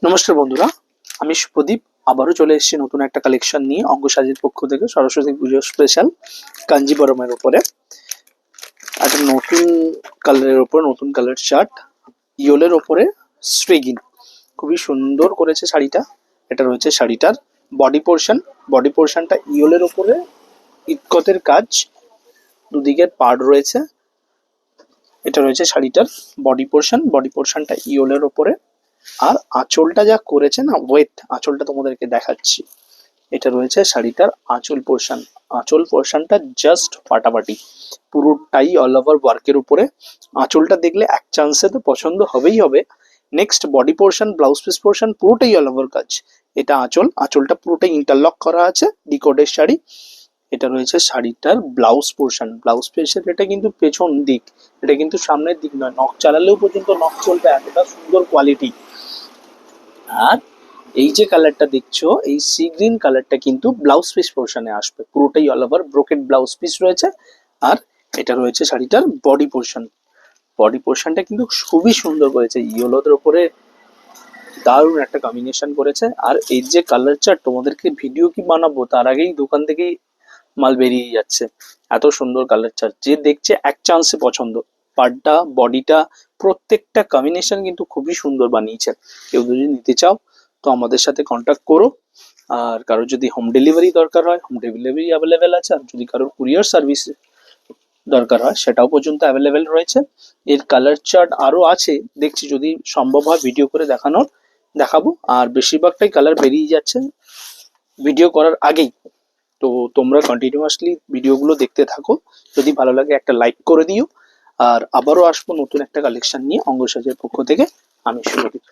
নমস্কার বন্ধুরা, আমি শুভদীপ আবারও চলে এসেছি নতুন একটা কালেকশন নিয়ে অঙ্গসাজের পক্ষ থেকে সরস্বতী পুজো স্পেশাল কাঞ্জিবরমের উপরে। একটা নতুন কালারের উপর নতুন কালার চার্ট, ইয়োলের ওপরে স্ট্রিগিন, খুবই সুন্দর করেছে শাড়িটা। এটা রয়েছে শাড়িটার বডি পোর্শন। বডি পোর্শনটা ইয়োলের ওপরে ইক্কতের কাজ, দুদিকের পাড় রয়েছে। এটা রয়েছে শাড়িটার বডি পোর্শন। বডি পোর্শনটা ইয়োলের ওপরে, আর আঁচলটা যা করেছে না, ওয়েট আঁচলটা তোমাদেরকে দেখাচ্ছি। এটা রয়েছে শাড়িটার আঁচল পোর্শন। আঁচল পোর্শনটা জাস্ট ফাটাফাটি, পুরোটাই অল ওভার ওয়ার্কের উপরে। আঁচলটা দেখলে এক চান্সে তো পছন্দ হবেই হবে। Next body portion, blouse piece portion পুরোটাই অল ওভার কাজ। এটা আঁচল, আঁচলটা পুরোটাই ইন্টারলক করা আছে, ডিকোডের শাড়ি। এটা রয়েছে শাড়িটার ব্লাউজ পোর্শন। ব্লাউজ পিসের এটা কিন্তু পেছন দিক, এটা কিন্তু সামনের দিক নয়। নখ চালালেও পর্যন্ত নখ চলবে, এতটা সুন্দর কোয়ালিটি। আর এই যে কালারটা দেখছো, এই সি গ্রিন কালারটা কিন্তু ব্লাউজ পিস পোর্শনে আসবে, পুরোটাই all over brocade blouse piece রয়েছে। আর এটা রয়েছে শাড়িটার বডি পোর্শন। বডি পোর্শনটা কিন্তু খুবই সুন্দর করেছে, ইয়েলোদের ওপরে দারুণ একটা কম্বিনেশন করেছে। আর এই যে কালার চার্ট, তোমাদেরকে ভিডিও কি বানাবো তার আগেই দোকান থেকেই মাল বেরিয়ে যাচ্ছে, এত সুন্দর কালার চার্ট। যে দেখছে এক চান্সে পছন্দ। পাড়টা, বডিটা, প্রত্যেকটা কম্বিনেশন কিন্তু খুবই সুন্দর বানিয়েছে। কেউ যদি নিতে চাও তো আমাদের সাথে কন্ট্যাক্ট করো। আর কারোর যদি হোম ডেলিভারি দরকার হয়, হোম ডেলিভারি অ্যাভেলেবেল আছে। আর যদি কারোর কুরিয়ার সার্ভিস দরকার হয় সেটাও পর্যন্ত অ্যাভেলেবেল রয়েছে। এর কালার চার্ট আরো আছে, দেখছি যদি সম্ভব হয় ভিডিও করে দেখাবো। আর বেশিরভাগটাই কালার বেরিয়ে যাচ্ছে ভিডিও করার আগেই। তো তোমরা কন্টিনিউয়াসলি ভিডিওগুলো দেখতে থাকো, যদি ভালো লাগে একটা লাইক করে দিও। আর আবারও আসবো নতুন একটা কালেকশন নিয়ে অঙ্গসাজের পক্ষ থেকে। আমি শুভদীপ।